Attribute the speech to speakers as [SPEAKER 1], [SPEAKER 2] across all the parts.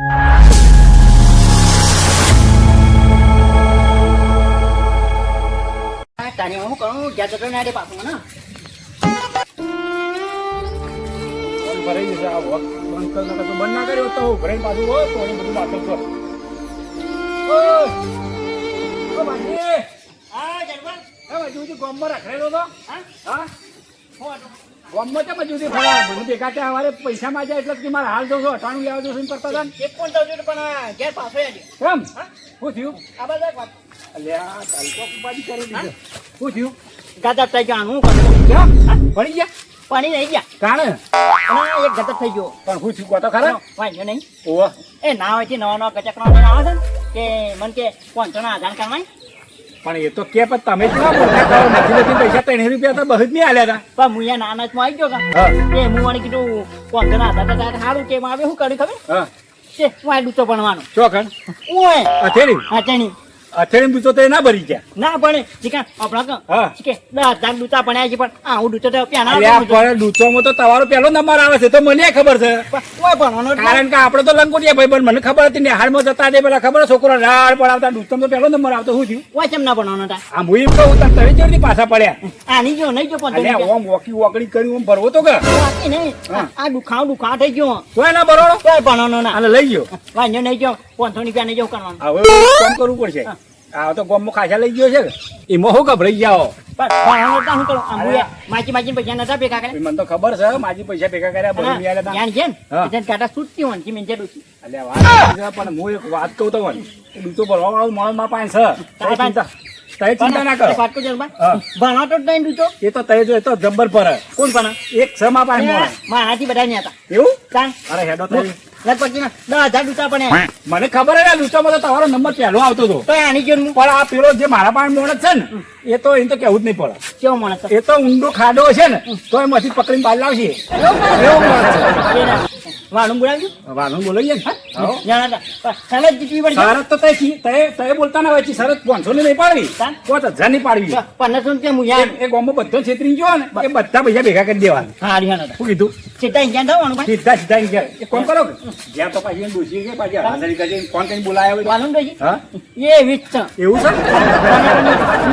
[SPEAKER 1] હું કરું જ્યાં જતો ના દે પાછું ને
[SPEAKER 2] ભરાઈ જશે આ વોક બંધ કર તો બંધ ના કર્યો તો ભરાઈ પાછું હોય તો એ બધું વાતો કર ઓ બાજી
[SPEAKER 1] હા જરબા
[SPEAKER 2] હવે હજુ ગોમમાં રાખેલો તો
[SPEAKER 1] હા
[SPEAKER 2] હા
[SPEAKER 1] હું હતો
[SPEAKER 2] ગોમમાં તો હજુ ફરા મને ભેગા ત્યાં અમારે પૈસા માં જાય એટલે કે મારે હાલ જોશો 98 લેવા જોશો કરતા હતા
[SPEAKER 1] એક પણ દઉં પણ ઘેર પાછો આવી
[SPEAKER 2] કેમ
[SPEAKER 1] હા
[SPEAKER 2] શું થયું
[SPEAKER 1] આ બધા વાત
[SPEAKER 2] અલ્યા ચાલ તો બાજી કરી દીધો શું થયું
[SPEAKER 1] ગાતા થઈ ગયો હું કરું
[SPEAKER 2] કેમ પડી ગયા
[SPEAKER 1] પાણી નહીં ગયા
[SPEAKER 2] કાણે
[SPEAKER 1] અને એક ગતર થઈ ગયો
[SPEAKER 2] પણ શું થયું કહો ખરા
[SPEAKER 1] વાંધો નહીં
[SPEAKER 2] ઓવા
[SPEAKER 1] એ ના હોય નવા નવા કચકડા આવે છે ને કે મને કે 500 ના આધાર કાર્ડ માં
[SPEAKER 2] પણ એ તો કે પણ તમે કેવા મોટા કરો નથી પૈસા 3 રૂપિયા તો બહુ જ નહીં આલ્યા હતા
[SPEAKER 1] પણ હું યા નાના માં આવી ગયો
[SPEAKER 2] હા
[SPEAKER 1] એ હું મને કીધું 500 ના આધાર કાર્ડ સારું કે આવે શું કર્યું ખબર
[SPEAKER 2] હા
[SPEAKER 1] કે હું આ ડૂચો ભણવાનો
[SPEAKER 2] ચોકન
[SPEAKER 1] ઓય
[SPEAKER 2] અથેરી
[SPEAKER 1] હા તેની
[SPEAKER 2] અથેરી દૂચો તો એ ના ભરી ગયા
[SPEAKER 1] ના ભણે જીકા આપણા
[SPEAKER 2] હા
[SPEAKER 1] કે 10,000 ડૂચા ભણ્યા છે પણ આ હું ડૂચો તો પ્યાના
[SPEAKER 2] અલ્યા પણ ડૂચોમાં તો તમારો પહેલો નંબર આવે છે તો મને ખબર છે
[SPEAKER 1] ઓય ભણવાનો
[SPEAKER 2] કારણ કે આપણે તો લંગોટિયા ભાઈ પણ મને ખબર હતી ને હાલમાં જતા દે પેલા ખબર છોકરો રાડ પડાવતા ડૂચોમાં તો પહેલો નંબર આવતો શું થયું
[SPEAKER 1] ઓય કેમ ના ભણવાનો તા
[SPEAKER 2] આ હું એમ કહું તમે ચોરી પાછા પડ્યા
[SPEAKER 1] આની જો નહીં જો પણ
[SPEAKER 2] અલ્યા ઓમ વોકી વોકડી કરી ઓમ ભરવો તો કે
[SPEAKER 1] નહીં આ દુખાવ થઈ ગયો
[SPEAKER 2] તોય ના ભરવાનો
[SPEAKER 1] ઓય ભણવાનો ના
[SPEAKER 2] આને લઈ ગયો
[SPEAKER 1] વાંધો નહીં જો 500 રૂપિયા નહીં જો કરવાનું
[SPEAKER 2] હવે કામ કરવું પડશે આ તો ગોમમાં ખાસા લઈ ગયો છે એમાં હું ગભરાઈ જાઓ
[SPEAKER 1] પણ ભણવાનો તા શું કરું આંબુએ માચી પૈસા નતા ભેગા કરે
[SPEAKER 2] મને તો ખબર છે માજી પૈસા ભેગા કર્યા બધું નહીં આલ્યા તા.
[SPEAKER 1] જ્ઞાન છે
[SPEAKER 2] હા.
[SPEAKER 1] ને કાટા છૂટતી હોય કે મેં ડૂચી
[SPEAKER 2] અલ્યા વાત છે પણ હું એક વાત કહું તો ડૂચો ભરવા વાળો માણસ મારા પાસે છે તય ચિંતા ના કરો
[SPEAKER 1] વાત કરજો
[SPEAKER 2] હા.
[SPEAKER 1] ભણવા તો નહીં ડૂચો
[SPEAKER 2] એ તો તય જો એ તો જબ્બર પર
[SPEAKER 1] કોણ ભણા
[SPEAKER 2] એક છ માં પાસે માણસ
[SPEAKER 1] મારાથી બધા નહીં હતા
[SPEAKER 2] એવું
[SPEAKER 1] ચાલ
[SPEAKER 2] અરે હેડો તય
[SPEAKER 1] લગભગ 10,000 ડૂચા પણ
[SPEAKER 2] મને ખબર હે ડૂચોમાં તો તમારો નંબર પહેલો આવતો હતો
[SPEAKER 1] તો આની જો હું
[SPEAKER 2] પણ આ પેલો જે મારા પાસે માણસ છે ને એ તો એને તો કેવું જ નહીં પડે
[SPEAKER 1] કેવો માણસ
[SPEAKER 2] એ તો ઊંડો ખાડો છે ને તો એમાંથી પકડીને બહાર લાવશે એવો માણસ છે
[SPEAKER 1] વાણું બોલાવ્યું
[SPEAKER 2] વાહન બોલાવીએ ને હા
[SPEAKER 1] જાણા સરસ જીતવી પડી
[SPEAKER 2] શરત તો તય બોલતા ના હોય છે શરત 500 ની નહીં પાડવી 5,000 ની પાડવી
[SPEAKER 1] 1500 રૂપિયા હું યાર
[SPEAKER 2] એ ગામમાં બધો છેતરી ગયો ને એ બધા પૈસા ભેગા કરી દેવાના
[SPEAKER 1] હા હરિયાણા
[SPEAKER 2] શું કીધું
[SPEAKER 1] સીધા ઇન્ડિયન થવાનું ભાઈ
[SPEAKER 2] સીધા સીધા એમ કહે, એ કોણ કરો કે જ્યાં તો પાછી એને ડૂસી કે પાછી હાજરી કરી ફોન કરીને બોલાયા હોય
[SPEAKER 1] વાણું ગઈ
[SPEAKER 2] હા
[SPEAKER 1] એ વીસ છે
[SPEAKER 2] એવું છે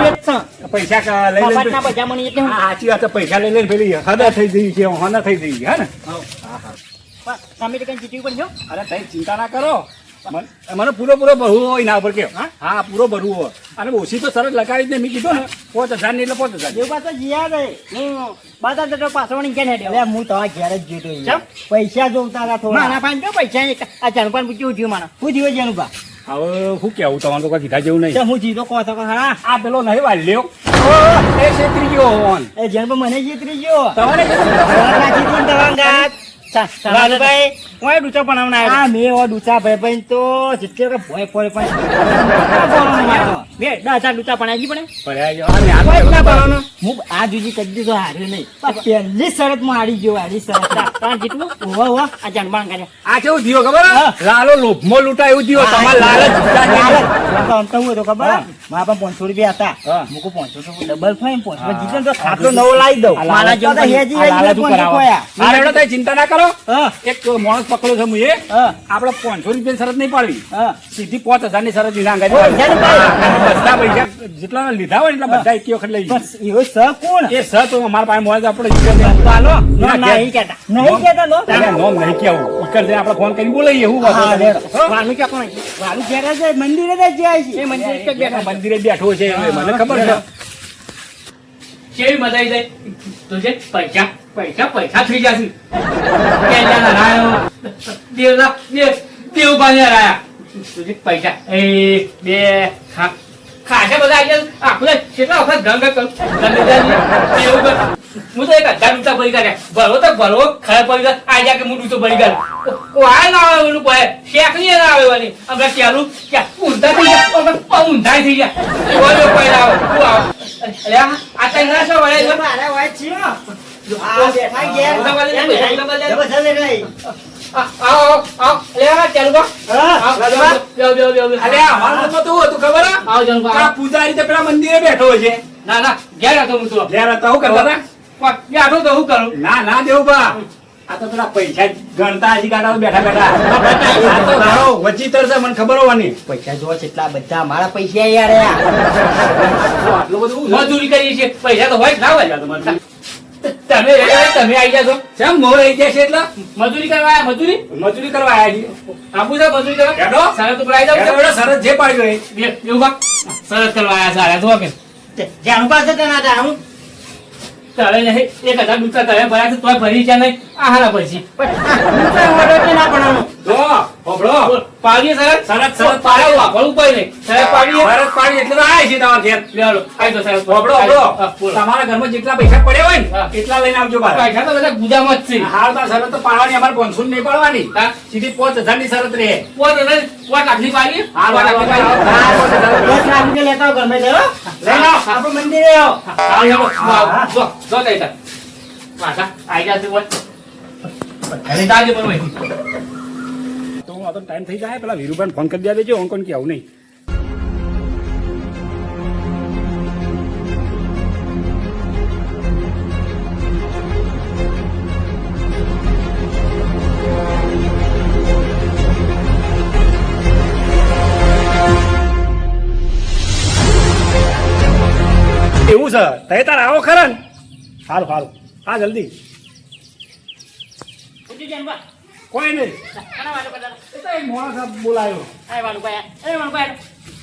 [SPEAKER 1] એ જ છે
[SPEAKER 2] પૈસા લઈ
[SPEAKER 1] કપાટના
[SPEAKER 2] લઈને
[SPEAKER 1] પૈસા મને એટલે હું
[SPEAKER 2] સાચી વાત છે, પૈસા લઈ લઈને પેલી હદા થઈ જઈ છે હોના થઈ જઈ છે હે ને
[SPEAKER 1] તમે તો કઈ જીતવી પડજો
[SPEAKER 2] અરે તઈ ચિંતા ના કરો મને પૂરો ભરવું હોય ના ઉપર કેમ હા પૂરો ભરવું હોય અને ઓછી તો સરસ લગાવી દે મેં કીધું ને 5,000 ની એટલે 5,000
[SPEAKER 1] એવું પાછો જીયા રે હું બાદા તો પાછો વળી ક્યાં હેડ્યો અરે હું તમારા ઘેર જ જીતો પૈસા જોતા હતા થોડા મારા પાંચ જો પૈસા આ જાણપાન પૂછ્યું થયું મારા હું જીવો જેનું બા
[SPEAKER 2] હવે શું કેવું તમારે તો કઈ કીધા જેવું નહીં
[SPEAKER 1] હું જીતો કહો તો હા
[SPEAKER 2] આ પેલો નહીં વાલ્યો એ છેતરી ગયો હોન
[SPEAKER 1] એ જેન મને જીતરી ગયો
[SPEAKER 2] તમારે
[SPEAKER 1] ભાઈ હું ડૂચા બનાવના હા મેં એવા ડૂચા ભાઈ તો જેટલે ભોય પડે પણ બે 10,000 ડૂચા બનાવી પણ હું આ જુજી કરી દીધો હાર્યો નહીં પહેલી શરત માં હારી ગયો હારી શરત જેટલું હોવા આ જાણબાણ કર્યા
[SPEAKER 2] આ કેવું થયો ખબર લાલો લોભમાં લૂંટા એવું થયો તમારે લાલચ
[SPEAKER 1] અંત હું હતો ખબર મારા પણ 500 રૂપિયા હતા મૂકું 500 ડબલ ફાઈન 500 જીતે તો ખાતો નવો લાવી દઉં મારા જેવો
[SPEAKER 2] ચિંતા ના કરો એક માણસ પકડો છે હું એ આપડે 500 રૂપિયા શરત નહીં પાડવી સીધી 5,000 ની શરત બધા પૈસા જેટલા લીધા હોય એટલા બધા એક વખત લઈ
[SPEAKER 1] એવો સ કોણ
[SPEAKER 2] એ સ તો અમારા પાસે મોડે આપડે
[SPEAKER 1] નહીં કેતા
[SPEAKER 2] નોમ નહીં કેવું ઈકર આપણે ફોન કરીને બોલાવીએ એવું
[SPEAKER 1] વાલું ક્યાં કોણ વાલું ઘેર જ મંદિરે જ જાય છે એ
[SPEAKER 2] મંદિરે બેઠો છે મને ખબર છે
[SPEAKER 3] કેવી મજા આવી જાય તુજે પૈસા પૈસા પૈસા થઈ જશે કેલા રાયો દેવલા દેવ બાને રાયા તુજે પૈસા એ બે ખાજા બધા આવી જાય આખું કેટલા વખત ગંગા કર એવું કર હું તો એક 1,000 રૂપિયા ભરી ગયા ભરો તો ભરો ખરાબ પડી ગયા આ જા કે હું તો ભરી ગયા આ ના આવે ઓલું પડે શેકની ના આવે વાલી આપણે ચાલું ક્યાં ઊંધા થઈ ગયા ઊંધા થઈ ગયા ઓલો પહેલા આવો તું આવો અરે આ તઈ ના છો વળે
[SPEAKER 1] મારા વાત છે
[SPEAKER 2] પૂજારી તો પેલા મંદિરે બેઠો છે
[SPEAKER 3] ના ના ઘેર હતો હું તો
[SPEAKER 2] જયારે તો કરતા
[SPEAKER 3] બેઠો તો હું કરું
[SPEAKER 2] ના દેવું બા આ તો પેલા પૈસા ગણતા હજી કાઢા બેઠા વચીતર છે મને ખબર હોવાની
[SPEAKER 1] પૈસા જો કેટલા બધા મારા પૈસા યાર આ.
[SPEAKER 2] આટલું બધું શું છે?
[SPEAKER 3] મજૂરી કરીએ છીએ પૈસા તો હોય જ ના હોય તમે આવી જાજો
[SPEAKER 2] કેમ મોર આવી જાય છે એટલે
[SPEAKER 3] મજૂરી કરવા આયા મજૂરી
[SPEAKER 2] મજૂરી કરવા આવ્યા છીએ
[SPEAKER 3] આપું છે મજૂરી કરવા
[SPEAKER 2] હેડો.
[SPEAKER 3] સરસ ઉપર આવી
[SPEAKER 2] એનો
[SPEAKER 3] જાવ
[SPEAKER 2] બેટો સરસ જે પાડ્યો એ.
[SPEAKER 3] એવું બા સરસ કરવા આયા સારા જો કે
[SPEAKER 1] જાણું પાસે તો ના જાણું.
[SPEAKER 3] તારે નહીં 1000 દૂધા તમે ભર્યા છે તોય ભરી છે નહીં આ હાલા પછી
[SPEAKER 1] પણ order કે ના ભણવાનું.
[SPEAKER 2] જો હોભળો.
[SPEAKER 3] પાડીએ સરસ
[SPEAKER 2] સરસ, સરસ
[SPEAKER 3] પાડે વાપરવું પડે નહીં સરસ પાડીએ
[SPEAKER 2] ભારત પાડી એટલે તો આયા છીએ તમારા ઘેર.
[SPEAKER 3] લેવાડો આવી તો સરસ
[SPEAKER 2] હોભળો, હોભળો.
[SPEAKER 3] હા, બોલો.
[SPEAKER 2] તમારા ઘરમાં જેટલા પૈસા પડ્યા હોય
[SPEAKER 3] હા.
[SPEAKER 2] ને એટલા લઈને આવજો બહાર.
[SPEAKER 3] પૈસા તો બધા ગુદામાં જ છે
[SPEAKER 2] હાલ તો શરત તો પાડવાની અમારે 500 નહીં પાડવાની
[SPEAKER 3] હા.
[SPEAKER 2] સીધી 5000 ની શરત રહે.
[SPEAKER 3] પોત લાખની પાડીએ
[SPEAKER 2] હા,
[SPEAKER 3] પોત લાખની પાડીએ
[SPEAKER 2] હા, 5000.
[SPEAKER 1] 10 લાખ રૂપિયા લેતા આવો ગમે તે, હો.
[SPEAKER 2] લઈ આવો.
[SPEAKER 1] આપણે મંદિરે આવો.
[SPEAKER 3] હા હેડો જો જો તઈ પાછા આવી જાશે બોલ અને તાજે પણ હોય
[SPEAKER 2] તો આ તો ટાઈમ થઈ જાય પેલા વીરુભાઈ ફોન કરી દેજો હું કોણ કે આવું નહીં એવું છે તય તાર આવો ખરા ને સારું સારું હા જલ્દી
[SPEAKER 1] ઉઠી જાન બા.
[SPEAKER 2] કોઈ નહીં
[SPEAKER 1] કોના વાળો બધાનો?
[SPEAKER 2] એ તો એક મોણસ આ બોલાયો
[SPEAKER 1] એ વાળું ભાઈ, એ વાળું ભાઈ.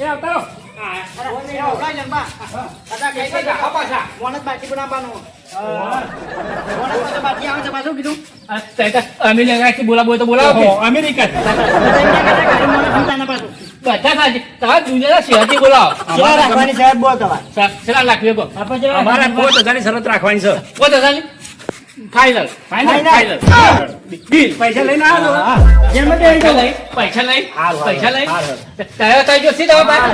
[SPEAKER 2] એ આવતારો
[SPEAKER 1] હા, અરે, એ ઉઠાઈ જાન બા. બધા કઈ કઈ જા, પાછા. મોણસ બાકી બનાવવાનું. મોણસ પાછો બાકી આવે છે, પાછું કીધું.
[SPEAKER 3] અમે લેવા બોલાવો તો બોલાવો
[SPEAKER 2] ઓહો, અમેરિકા
[SPEAKER 1] બધા એમના કરતા ગાડી મોણસ નહીં તાના પાછું.
[SPEAKER 3] બધા સાચી તમારા દુનિયાના શહેરથી બોલાવો
[SPEAKER 1] સેવા રાખવાની સાહેબ બોલ તમારે.
[SPEAKER 3] કેટલા લાખ લેકો
[SPEAKER 1] આપણે જેવા
[SPEAKER 2] અમારા 5000 ની શરત રાખવાની છે
[SPEAKER 3] 5000 ફાઈનલ
[SPEAKER 1] ફાઈનલ.
[SPEAKER 2] બિલ પૈસા લઈને આવ્યો
[SPEAKER 1] હા, જેમાં તે આવી જાઓ.
[SPEAKER 3] પૈસા લઈ
[SPEAKER 2] હાલ, હાલ,
[SPEAKER 3] પૈસા લઈ
[SPEAKER 2] હાલ, હાલ.
[SPEAKER 3] તૈયાર થઈ ગયો સીધા બાપા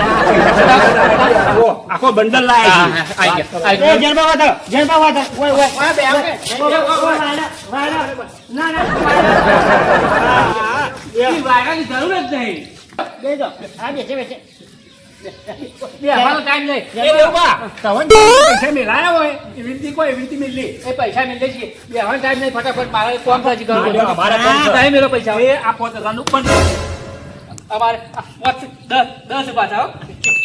[SPEAKER 2] ઓ, આખો બંડલ લાયા છે.
[SPEAKER 1] એ જણબા વાતો, જણબા વાતો. ઓય, ઓય. ઓય, બે આવે. ઓય, ઓય, વાયડા, વાયડા. ના, ના, વાયડા. હા,
[SPEAKER 3] એ વાયરાની જરૂર જ નહીં
[SPEAKER 1] બેસો. હા, બેસે, બેસે.
[SPEAKER 3] બેસવાનો ટાઈમ નહીં એ દેવબા
[SPEAKER 2] તવન પૈસા મેલાયા હોય એવી રીતે કોઈ એવી રીતે મેલી
[SPEAKER 3] એ પૈસા મિલે છે બેસવાનો ટાઈમ નહીં ફટાફટ મારે કોમ પછી કરવું
[SPEAKER 2] હા, અમારે કોમ છે.
[SPEAKER 3] ટાઈમ મેલો પૈસા
[SPEAKER 2] એ આ 5000 નું પણ
[SPEAKER 3] અમારે 10 પાછા હો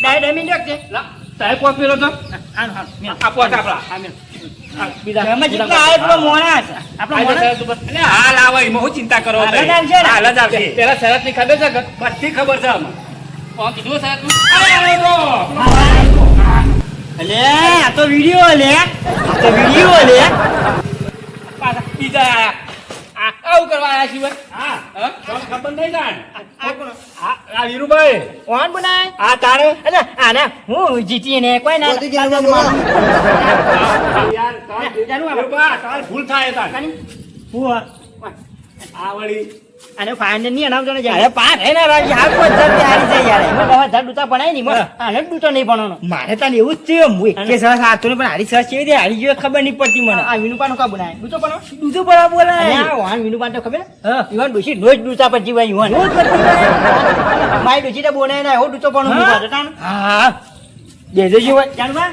[SPEAKER 1] ડાય ડમી દેખજે.
[SPEAKER 3] લા તારે કોમ મેલો તો
[SPEAKER 1] આનો, આનો.
[SPEAKER 3] આ પોત આપણા આ મેલ બીજા
[SPEAKER 1] એમાં જેટલા આવે એટલો મોણા છે. આપણો મોણા.
[SPEAKER 2] અને હાલ આવે એમાં હું ચિંતા કરો
[SPEAKER 1] હાલ જ આવશે ને?
[SPEAKER 2] હાલ જ આવશે
[SPEAKER 3] પેલા શરત ની ખબર છે કે
[SPEAKER 2] બધી ખબર છે અમને
[SPEAKER 3] કોણ કીધું શરત નું
[SPEAKER 1] અલે, આ તો વિડિયો લે. આ તો વિડિયો લે.
[SPEAKER 3] પાછા બીજા આયા આવું કરવા આયા છીએ
[SPEAKER 2] હા
[SPEAKER 3] હા
[SPEAKER 2] તમને ખબર નહીં જાણ
[SPEAKER 1] આ કોણ?
[SPEAKER 2] આ વીરુભાઈ
[SPEAKER 1] કોણ બનાય?
[SPEAKER 2] આ તારે
[SPEAKER 1] અલે, આને હું જીતી ને કોઈ ના
[SPEAKER 2] યાર વીરુભા, તારે ભૂલ થાય તાર
[SPEAKER 1] હું
[SPEAKER 2] આ વળી
[SPEAKER 1] આને ફાઇનલ ની અનાવજો ને જ્યારે પાર હે ને રાજી આ કોઈ દર તૈયારી છે યાર એમાં દવા ધર દૂતા બનાય ની મત આને જ દૂતો નહીં ભણવાનો મારે તાન એવું જ છે હું કે સરસ આતો ને પણ હારી સરસ કેવી દે હારી જેવી ખબર નહીં પડતી મને આ વિનુપાનો કા બનાય દૂતો બનાવ દૂતો બના બોલાય આ વાન વિનુપાન તો ખબર હા ઈવન ડોશી રોજ દૂતા પર જીવાય ઈવન રોજ પર જીવાય મારી ડોશી તો બોનાય ના હો દૂતો પણ હું પાડો તાન હા દેજો જીવાય જાણવા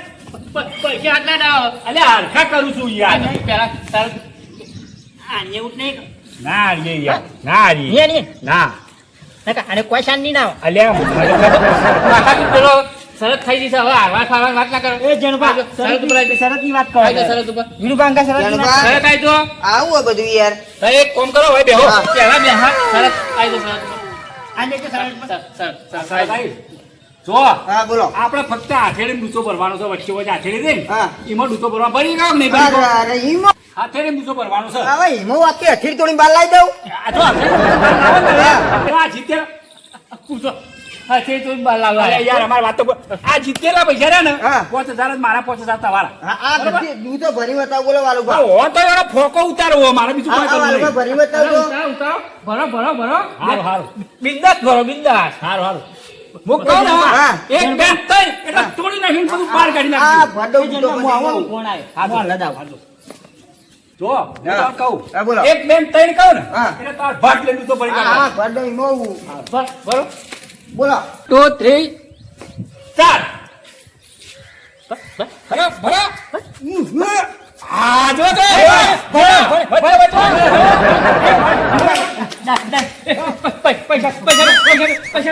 [SPEAKER 3] પૈસા આટલા ના આવે
[SPEAKER 2] અલે હરખા કરું છું યાર
[SPEAKER 3] પેલા તાર
[SPEAKER 1] આને ઉઠ નહીં
[SPEAKER 2] ના રે યાર ના રે
[SPEAKER 1] ને ને
[SPEAKER 2] ના
[SPEAKER 1] નકા આને કોઈ શાંતિ ના આવે
[SPEAKER 2] અલ્યા મને ખબર
[SPEAKER 3] માથા પેલો શરત થઈ જશે હવે હારવા ખાવા વાત ના કરો
[SPEAKER 1] એ જણબા
[SPEAKER 3] શરત ઉપર આવી
[SPEAKER 1] શરત ની વાત કરો
[SPEAKER 3] જાઓ શરત ઉપર
[SPEAKER 1] વિનુપાન કા શરત ની વાત
[SPEAKER 3] શરત આવી તો
[SPEAKER 4] આવું હોય બધું યાર
[SPEAKER 3] તો એક કોમ કરો ભાઈ બેહો પહેલા બેહા શરત આવી તો શરત
[SPEAKER 1] આને કે શરત
[SPEAKER 3] શરત
[SPEAKER 2] જો
[SPEAKER 4] હા બોલો
[SPEAKER 2] આપણે ફક્ત હાથેડી ડૂચો ભરવાનો છે વચ્ચે વચ્ચે હાથેડી દે ને
[SPEAKER 4] હા.
[SPEAKER 2] એમાં ડૂચો ભરવા ભરી ગયો નહીં ભરી ગયો
[SPEAKER 4] અરે ઈમો
[SPEAKER 2] હાથેડી ડૂચો ભરવાનો છે
[SPEAKER 4] હવે ઈમો વાત કે અઠીર તોડીને બાર લાવી દઉં
[SPEAKER 2] આ તો હાથેડી આ જીત્યા
[SPEAKER 3] પૂછો હા તે તો બાર લાવવા
[SPEAKER 2] અરે યાર અમારી વાત તો આ જીતેલા પૈસા રહ્યા ને
[SPEAKER 4] હા.
[SPEAKER 2] 5000 જ મારા 5000 તમારા
[SPEAKER 4] હા આ બધી દૂધ ભરી બતાવ બોલો વાલું
[SPEAKER 2] હા, હો તો એનો ફોકો ઉતારવો મારે બીજું કોઈ કરવું
[SPEAKER 4] વાલું
[SPEAKER 2] નહીં
[SPEAKER 4] ભરી બતાવ તો
[SPEAKER 3] ઉતારો ઉતારો ભરો ભરો ભરો
[SPEAKER 2] હારું હારું
[SPEAKER 3] બિંદાસ ભરો બિંદાસ
[SPEAKER 2] હારું હારું હું કહું ને
[SPEAKER 4] હા.
[SPEAKER 2] એક બે ત્રણ એટલે તોડી નાખીને બધું બહાર કાઢી
[SPEAKER 4] આ
[SPEAKER 2] નાખજો
[SPEAKER 4] ભડો દૂધો
[SPEAKER 1] હું
[SPEAKER 4] બધી
[SPEAKER 1] આવો
[SPEAKER 4] દઉં.
[SPEAKER 1] કોણ આવ્યો
[SPEAKER 2] હા,
[SPEAKER 1] કોણ લદાવ
[SPEAKER 2] જો હું
[SPEAKER 4] હા.
[SPEAKER 2] તમને કહું
[SPEAKER 4] હા, બોલો.
[SPEAKER 2] એક બેન ત્રણ કહું ને
[SPEAKER 4] હા.
[SPEAKER 2] એટલે તાર ભાટ લઈને તો ભરી
[SPEAKER 4] હા
[SPEAKER 2] કાઢો
[SPEAKER 4] હા ભડો ઈમો
[SPEAKER 3] ભરો
[SPEAKER 4] બોલો
[SPEAKER 3] 2 3
[SPEAKER 2] ચાર ભરો ભરો હા જો તો
[SPEAKER 3] પૈસા
[SPEAKER 4] આ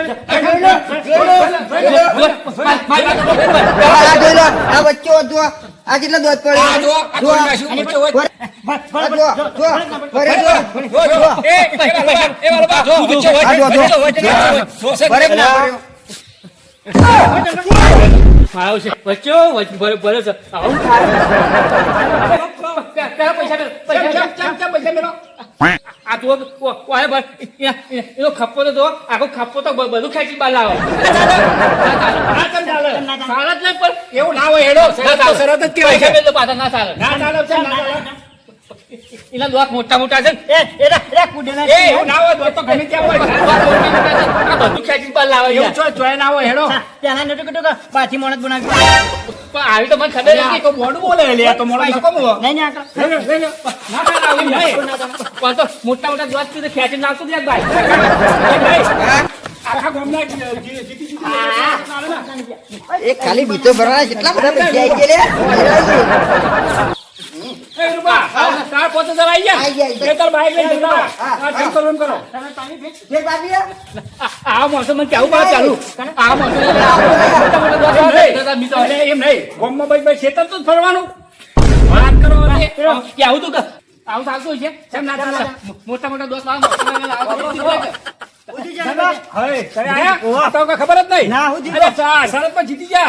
[SPEAKER 4] જોઈ લો આ વચ્ચે જો આ કેટલા દોત પડે
[SPEAKER 2] આ જો આ
[SPEAKER 4] જો
[SPEAKER 2] જોઈ નાખ્યું, વચ્ચે વચ્ચે.
[SPEAKER 4] આ જો જો ભરે જો
[SPEAKER 2] એ વાલો બા, તું વચ્ચે હોય.
[SPEAKER 4] આ જો, જો.
[SPEAKER 2] જોશે જ
[SPEAKER 4] ભરે
[SPEAKER 2] નહીં.
[SPEAKER 4] ના ભર્યો.
[SPEAKER 3] આવ્યો છે વચ્ચે ભરે છે આવું પેલા પૈસા
[SPEAKER 2] ચમ પૈસા મેલો.
[SPEAKER 3] આ તું કોને ભર એનો ખપ્પો તો આખો ખપ્પો તો બધું ખેંચી બાર લાવો ચાલે જ નહીં પણ
[SPEAKER 2] એવું ના હોય હેડો શરત તો શરત જ કહેવાય
[SPEAKER 3] પૈસા
[SPEAKER 2] છે.
[SPEAKER 3] મેળવો પાછા ના ચાલે
[SPEAKER 2] ના ચાલે છે, ના ચાલે.
[SPEAKER 3] એના લોક મોટા મોટા છે ને
[SPEAKER 2] એ એવું ના હોય દોસ્ત તો ગમે ત્યાં હોય.
[SPEAKER 3] લોક મોટા મોટા છે આ બધું ખેંચી બાર લાવે
[SPEAKER 2] એવું છો ચોય ના હોય હેડો.
[SPEAKER 1] પાછી મોણસ બનાવી
[SPEAKER 3] પણ આવી તો મને ખબર
[SPEAKER 2] આ
[SPEAKER 3] નથી
[SPEAKER 2] તો મોઢું બોલે લે, આ તો મોઢું નકો બોલો.
[SPEAKER 1] નહીં આકડા
[SPEAKER 2] લઈ લો, લઈ લો. ના ચાલે આવું નહીં.
[SPEAKER 3] પણ તો મોટા મોટા દોસ્ત છે ખેંચી નાખતું જ ભાઈ
[SPEAKER 2] આખા ગામના જીતી
[SPEAKER 4] એક ખાલી બીજો ભરવાના કેટલા બધા પૈસા આવી ગયા લે
[SPEAKER 2] એ રૂપા, તાર પોતે જરા આઈ ગયા.
[SPEAKER 4] આઈ ગયા.
[SPEAKER 2] એ તાર બાઈક લઈને જતા રહો.
[SPEAKER 4] હા,
[SPEAKER 2] આ ઠીક કરો, એમ કરો.
[SPEAKER 4] ફેર બાપી
[SPEAKER 3] આ માણસો મને કેવું બહાર ચાલુ આ માણસો મોટા મોટા દોસ્ત
[SPEAKER 2] એમ નહીં.
[SPEAKER 3] હતા મિત્રો
[SPEAKER 2] અરે એમ નહીં. ગામમાં ભાઈ ખેતર તો જ ફરવાનું. વાત કરો હવે.
[SPEAKER 3] કે આવું તું આવું ચાલતું છે
[SPEAKER 2] કેમ ના ચાલે?
[SPEAKER 3] મોટા મોટા દોસ્ત આવે
[SPEAKER 2] હવે, કઈ આયા? આ તો કોઈ ખબર જ નહીં.
[SPEAKER 1] ના, હું જીતો.
[SPEAKER 2] અરે ચા, શરતમાં જીતી જા.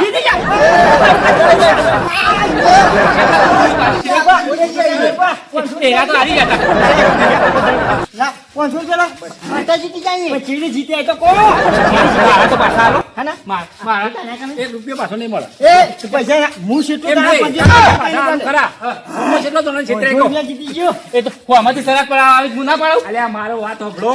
[SPEAKER 3] એના તો હારી ગયા હતા.
[SPEAKER 1] 500 રૂપિયા માતા જીતી જાય ચીડી જીતે તો કો
[SPEAKER 3] મારા તો પાછા આલો
[SPEAKER 1] હે ને
[SPEAKER 3] મારા
[SPEAKER 2] એક રૂપિયો પાછો નહીં મળે.
[SPEAKER 1] એ પૈસા હું સીટો
[SPEAKER 2] એમ નહીં. પાછા આમ ખરા. ગામમાં કેટલો જણો છેતરાઈ ગયો.
[SPEAKER 1] રૂપિયા જીતી ગયો
[SPEAKER 3] એ તો હું આમાંથી શરાબ પર આવી ગુના પાડું
[SPEAKER 2] અલ્યા મારો વાત સાંભળો.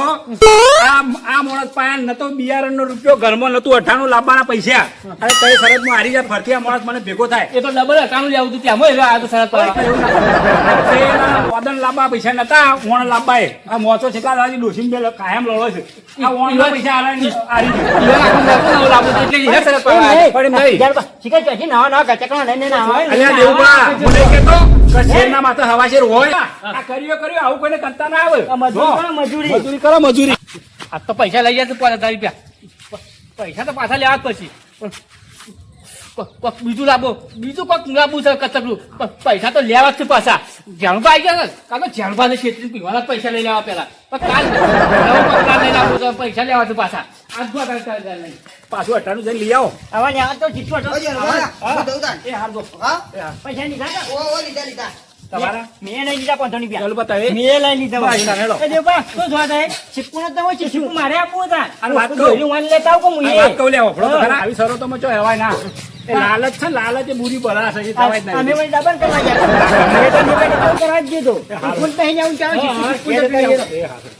[SPEAKER 2] આ માણસ પાસે નતો બિયારણનો રૂપિયો ઘરમાં નતું 98 લાવવાના પૈસા. અરે કઈ શરતમાં હારી જાય ફરતી આ માણસ મને ભેગો થાય.
[SPEAKER 3] એ તો ડબલ અકાઉન્ટ લેવું હતું ત્યાં મોય આ તો શરત પર
[SPEAKER 2] પેલા વાદન લાંબા પૈસા નતા ઓણ લાંબા એ આ મોચો છેટલા દાદી ડોસીમ બે કાયમ લડો છે આ ઓણના પૈસા હારી
[SPEAKER 3] ઈવન આખું લાગતું એટલે એ શરત પર આવ્યા.
[SPEAKER 2] પણ એમ નહીં.
[SPEAKER 1] શીખાય છે ના ના ગચકણો નહીં ના હોય
[SPEAKER 2] અલ્યા દેવબા હું નહીં કહેતો કે શેરના માથે હવાશેર હોય. આ કર્યો આવું કોઈને કરતા ના આવે.
[SPEAKER 1] મજૂરી કરો, મજૂરી.
[SPEAKER 2] મજૂરી કરો મજૂરી.
[SPEAKER 3] આ તો પૈસા લઈ જાય તો 5000 રૂપિયા પૈસા તો પાછા લેવા જ પછી કોક બીજું લાવો બીજું કોક લાવવું છે કચકલું પણ પૈસા તો લેવા જ છે પાછા જાણવા આવી ગયા ને કાં તો જાણવા ને છેતરી પીવાના જ પૈસા લઈ લેવા પેલા પણ કાલ નવો પકડા લઈને આપો તો પૈસા લેવા છે પાછા આજ નહીં
[SPEAKER 2] પાછું 98 જઈને લઈ આવો.
[SPEAKER 1] હવે ને આ તો જીતવો તો.
[SPEAKER 4] ઓય વાલા હું દઉં તાન
[SPEAKER 2] એ હાર દો.
[SPEAKER 4] હા
[SPEAKER 1] પૈસા નહીં ખાતા
[SPEAKER 4] ઓ લીધા લીધા
[SPEAKER 2] તમારા
[SPEAKER 1] મેં નહીં લીધા 500 રૂપિયા
[SPEAKER 2] ચાલો બતાવે.
[SPEAKER 1] મેં લઈ લીધા
[SPEAKER 2] બસ, ના, હેલો.
[SPEAKER 1] એ દેવબા શું જોવા થાય ચીપકુ ને તમે ચીપકુ મારે આપવું હતા
[SPEAKER 2] અને વાત કહું.
[SPEAKER 1] ડોયલું વાળી લેતા આવું કે હું
[SPEAKER 2] આ
[SPEAKER 1] એ?
[SPEAKER 2] વાત કહું લે, વફડો તો
[SPEAKER 1] હા.
[SPEAKER 2] ખરા. આવી શરતોમાં ચો હેવાય ના. એ લાલચ છે, લાલચ એ બુરી બલા છે, એ થવાય જ નહીં.
[SPEAKER 1] અમે વળી દબાણ કરવા ગયા મેં તો નિવેદન કરવા જ દીધું ચીપકુ ને પહેરી આવું ચાલો
[SPEAKER 2] હા, હા,
[SPEAKER 1] ચીપકુ ને પહેરી આવું.
[SPEAKER 2] એ હારું.